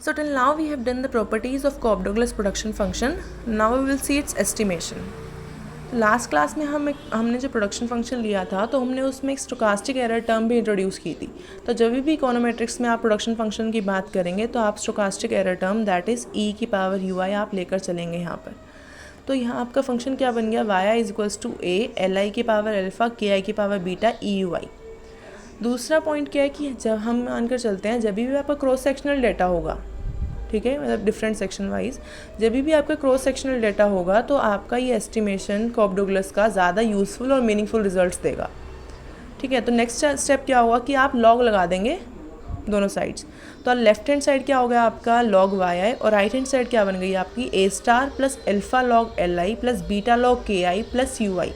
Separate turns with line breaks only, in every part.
So till now we have done the properties of Cobb-Douglas production function. Now we will see its estimation. Last class में हमने जो production function लिया था तो हमने उसमें एक स्टोकास्टिक एरर टर्म भी इंट्रोड्यूस की थी. तो जब भी इकोनोमेट्रिक्स में आप प्रोडक्शन फंक्शन की बात करेंगे तो आप stochastic error term that is E की पावर यू आई आप लेकर चलेंगे यहाँ पर. तो यहाँ आपका फंक्शन क्या बन गया, Y I is equals to A L I की पावर अल्फ़ा के आई की power beta E U I. दूसरा पॉइंट क्या है कि जब हम मानकर चलते हैं जब भी आपका क्रॉस सेक्शनल डेटा होगा, ठीक है, मतलब डिफरेंट सेक्शन वाइज जब भी आपका क्रॉस सेक्शनल डेटा होगा तो आपका ये एस्टिमेशन कॉब-डगलस का ज़्यादा यूज़फुल और मीनिंगफुल रिजल्ट्स देगा. ठीक है, तो नेक्स्ट स्टेप क्या होगा कि आप लॉग लगा देंगे दोनों साइड्स. तो लेफ्ट हैंड साइड क्या हो गया आपका लॉग वाई आई और राइट हैंड साइड क्या बन गई आपकी A star plus alpha log L I plus beta log K I plus U I.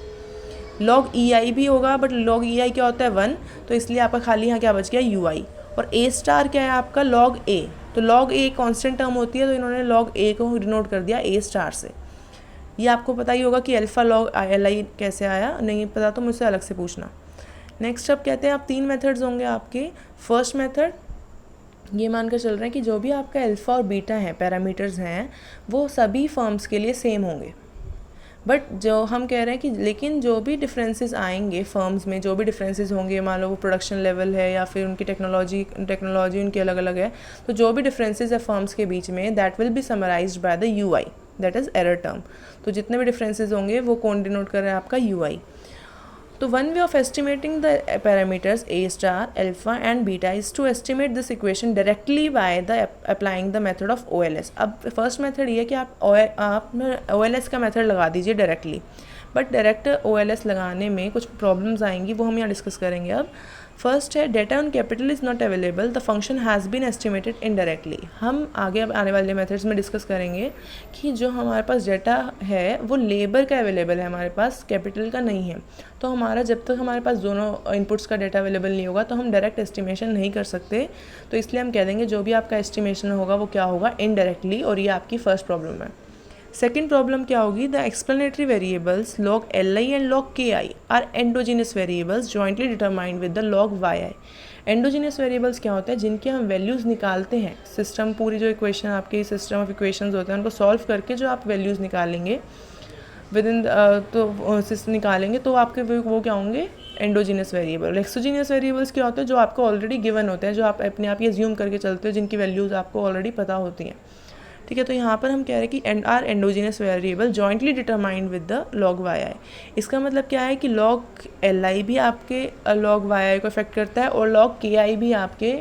Log E I भी होगा बट लॉग ई आई क्या होता है 1, तो इसलिए आपका खाली यहाँ क्या बच गया यू आई. और ए स्टार क्या है आपका लॉग ए, तो लॉग ए कांस्टेंट टर्म होती है तो इन्होंने लॉग ए को डिनोट कर दिया ए स्टार से. ये आपको पता ही होगा कि अल्फ़ा लॉग एल आई कैसे आया, नहीं पता तो मुझसे अलग से पूछना. नेक्स्ट अब कहते हैं आप 3 मेथड्स होंगे आपके. फर्स्ट मेथड ये मानकर चल रहे हैं कि जो भी आपका अल्फ़ा और बीटा है पैरामीटर्स हैं वो सभी फर्म्स के लिए सेम होंगे. बट जो हम कह रहे हैं कि लेकिन जो भी डिफरेंसेस आएंगे फर्म्स में, जो भी डिफरेंसेस होंगे, मान लो वो प्रोडक्शन लेवल है या फिर उनकी टेक्नोलॉजी उनकी अलग अलग है, तो जो भी डिफरेंसेस है फर्म्स के बीच में that will be summarised by the you I that is error term. तो जितने भी डिफरेंसेस होंगे वो कौन डिनोट कर रहा है आपका यू आई. तो one way of estimating the parameters A star alpha and beta is to estimate this equation directly by the applying the method of O L S. अब फर्स्ट मेथड ये है कि आप ओ एल एस का method लगा दीजिए directly, but direct O L S लगाने में कुछ प्रॉब्लम्स आएंगी, वो हम यहाँ डिस्कस करेंगे. अब फर्स्ट है data on capital is not available, the function has been estimated indirectly. हम आगे आने वाले मेथड्स में डिस्कस करेंगे कि जो हमारे पास डेटा है वो लेबर का अवेलेबल है, हमारे पास कैपिटल का नहीं है. तो हमारा जब तक हमारे पास दोनों इनपुट्स का डेटा अवेलेबल नहीं होगा तो हम डायरेक्ट एस्टिमेशन नहीं कर सकते. तो इसलिए हम कह देंगे जो भी आपका एस्टिमेशन होगा वो क्या होगा इनडायरेक्टली, और ये आपकी फर्स्ट प्रॉब्लम है. सेकेंड प्रॉब्लम क्या होगी, the explanatory variables log L I and log K I are endogenous variables jointly determined with the log Y I. Endogenous variables क्या होते हैं, जिनके हम वैल्यूज़ निकालते हैं सिस्टम, पूरी जो इक्वेशन आपके सिस्टम ऑफ इक्वेशंस होते हैं उनको सॉल्व करके जो आप वैल्यूज़ निकालेंगे विद इन तो सिस्टम निकालेंगे तो आपके वो क्या होंगे एंडोजीनियस वेरिएबल. एक्सोजीनियस वेरिएबल्स क्या होते हैं, जो आपको ऑलरेडी गिवन होते हैं, जो आप अपने आप ये अज्यूम करके चलते हो, जिनकी वैल्यूज़ आपको ऑलरेडी पता होती हैं. ठीक है, तो यहाँ पर हम कह रहे हैं कि are endogenous variable jointly determined with the log Y I. इसका मतलब क्या है कि लॉग एल आई भी आपके लॉग वाई आई को इफेक्ट करता है और लॉग के आई भी आपके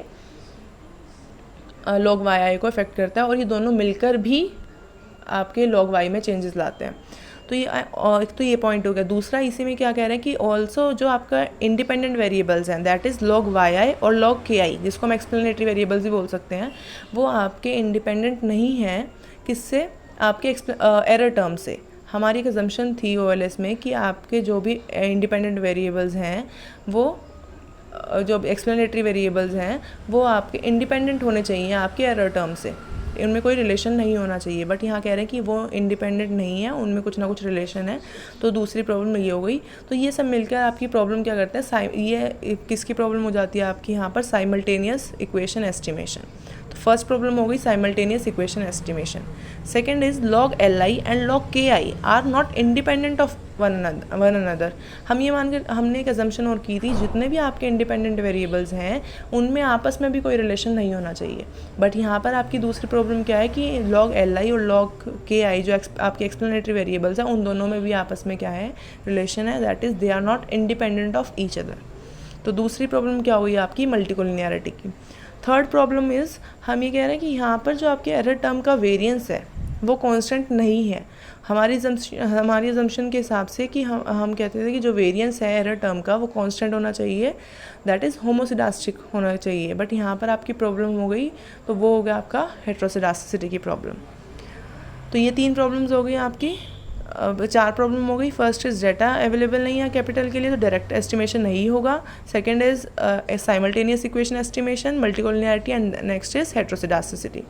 लॉग वाई आई को इफेक्ट करता है, और ये दोनों मिलकर भी आपके लॉग वाई में चेंजेस लाते हैं. तो एक तो ये पॉइंट हो गया. दूसरा इसी में क्या कह रहे हैं कि ऑल्सो जो आपका इंडिपेंडेंट वेरिएबल्स हैं दैट इज़ लॉग वाई आई और लॉग के आई, जिसको हम एक्सप्लेनेटरी वेरिएबल्स भी बोल सकते हैं, वो आपके इंडिपेंडेंट नहीं हैं. किससे, आपके एरर टर्म से. हमारी एक अजम्पशन थी ओ एल एस में कि आपके जो भी इंडिपेंडेंट वेरिएबल्स हैं वो जो एक्सप्लेनेटरी वेरिएबल्स हैं वो आपके इंडिपेंडेंट होने चाहिए आपके एरर टर्म से, उनमें कोई रिलेशन नहीं होना चाहिए. बट यहाँ कह रहे हैं कि वो इंडिपेंडेंट नहीं है, उनमें कुछ ना कुछ रिलेशन है. तो दूसरी प्रॉब्लम ये हो गई. तो ये सब मिलकर आपकी प्रॉब्लम क्या करते हैं, ये किसकी प्रॉब्लम हो जाती है आपकी यहाँ पर साइमल्टेनियस इक्वेशन एस्टिमेशन. तो फर्स्ट प्रॉब्लम हो गई simultaneous equation estimation. Second is log L I and log K I are not independent of one another. हम ये मान कर हमने एक अजम्पशन और की थी, जितने भी आपके इंडिपेंडेंट वेरिएबल्स हैं उनमें आपस में भी कोई रिलेशन नहीं होना चाहिए. बट यहाँ पर आपकी दूसरी प्रॉब्लम क्या है कि लॉग एल आई और लॉग के आई जो आपके एक्सप्लेनेटरी वेरिएबल्स हैं उन दोनों में भी आपस में क्या है रिलेशन है, that is they are not independent of each other. तो दूसरी प्रॉब्लम क्या हुई आपकी मल्टीकोलिनियरिटी की. थर्ड प्रॉब्लम इज़ हम ये कह रहे हैं कि यहाँ पर जो आपके एरर टर्म का वेरिएंस है वो कांस्टेंट नहीं है. हमारी अजम्पशन के हिसाब से कि हम कहते थे कि जो वेरिएंस है एरर टर्म का वो कांस्टेंट होना चाहिए, दैट इज़ होमोसिडास्टिक होना चाहिए. बट यहाँ पर आपकी प्रॉब्लम हो गई तो वो हो गया आपका हेट्रोसिडास्टिसिटी की प्रॉब्लम. तो ये 3 प्रॉब्लम्स हो गई आपकी. 4 प्रॉब्लम हो गई. फर्स्ट इज़ डेटा अवेलेबल नहीं है कैपिटल के लिए तो डायरेक्ट एस्टिमेशन नहीं होगा. Second is simultaneous equation estimation, multicollinearity, and next is heteroscedasticity.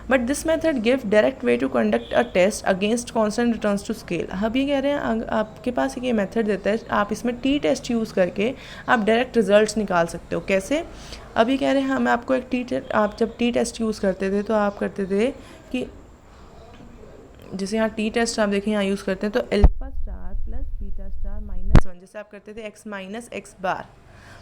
But this method give direct way to conduct a test against constant returns to scale. अब ये कह रहे हैं आपके पास एक ये मेथड देता है, आप इसमें टी टेस्ट यूज़ करके आप डायरेक्ट रिजल्ट्स निकाल सकते हो। कैसे? अब ये कह रहे हैं हम आपको एक आप जब टी टेस्ट यूज़ करते थे तो आप करते थे कि जैसे यहाँ टी टेस्ट आप देखें यहाँ यूज़ करते हैं तो alpha star plus beta star -1, जैसे आप करते थे एक्स माइनस एक्स बार,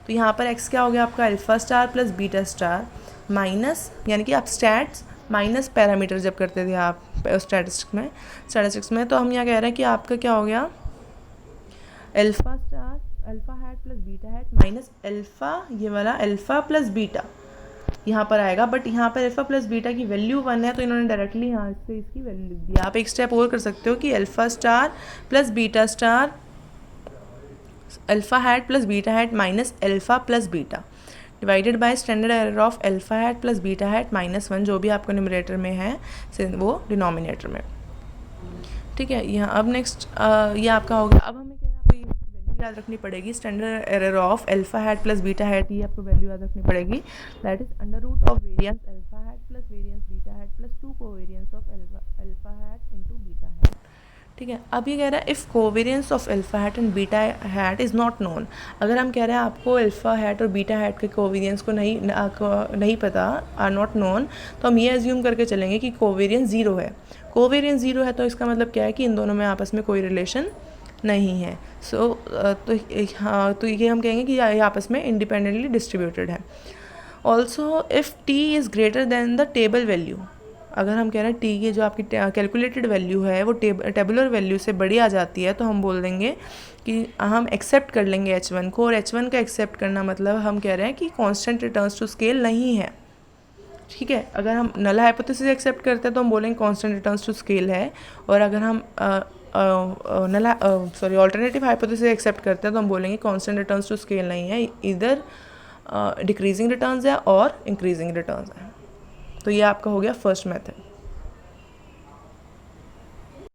तो यहाँ पर एक्स क्या हो गया आपका alpha star plus beta star minus, यानी कि आप स्टैट्स माइनस पैरामीटर जब करते थे आप स्टैटिस्टिक्स में, तो हम यहाँ कह रहे हैं कि आपका क्या हो गया alpha star alpha hat plus beta hat minus alpha, ये वाला अल्फा प्लस बीटा यहाँ पर आएगा। बट यहाँ पर अल्फा प्लस बीटा की वैल्यू 1 है तो इन्होंने डायरेक्टली यहाँ से इसकी वैल्यू लिख दी। आप एक स्टेप और कर सकते हो कि alpha star plus beta star alpha hat plus beta hat minus alpha plus beta divided by standard error of alpha hat plus beta hat -1, जो भी आपको न्यूमरेटर में है वो डिनोमिनेटर में। ठीक है, यहाँ अब नेक्स्ट ये आपका हो गया। अब हमें क्या है, आपको ये वैल्यू याद रखनी पड़ेगी, standard error of alpha hat plus beta hat, ये आपको वैल्यू याद रखनी पड़ेगी। That is under root of variance alpha hat plus variance beta hat plus 2 covariance of alpha hat into beta hat. ठीक है, अब ये कह रहा है if covariance of alpha hat and beta hat is not known. अगर हम कह रहे हैं आपको अल्फा हैट और बीटा हैट के कोवेरिएंस को नहीं पता, आर नॉट नोन, तो हम ये एज्यूम करके चलेंगे कि कोवेरिएंस 0 है। कोवेरिएंस 0 है तो इसका मतलब क्या है कि इन दोनों में आपस में कोई रिलेशन नहीं है। तो ये हम कहेंगे कि ये आपस में इंडिपेंडेंटली डिस्ट्रीब्यूटेड है। Also if T is greater than the table value, अगर हम कह रहे हैं टी की जो आपकी कैलकुलेटेड वैल्यू है वो टेबुलर वैल्यू से बड़ी आ जाती है, तो हम बोल देंगे कि हम एक्सेप्ट कर लेंगे H1 को। और H1 का एक्सेप्ट करना मतलब हम कह रहे हैं कि कांस्टेंट रिटर्न्स टू स्केल नहीं है। ठीक है, अगर हम नल हाइपोथेसिस एक्सेप्ट करते हैं तो हम बोलेंगे कांस्टेंट रिटर्न्स टू स्केल है, और अगर हम ऑल्टरनेटिव हाइपोथेसिस एक्सेप्ट करते हैं तो हम बोलेंगे कांस्टेंट रिटर्न्स टू स्केल नहीं है, इधर डिक्रीजिंग रिटर्न्स है और इंक्रीजिंग रिटर्न्स है। तो ये आपका हो गया फर्स्ट मेथड।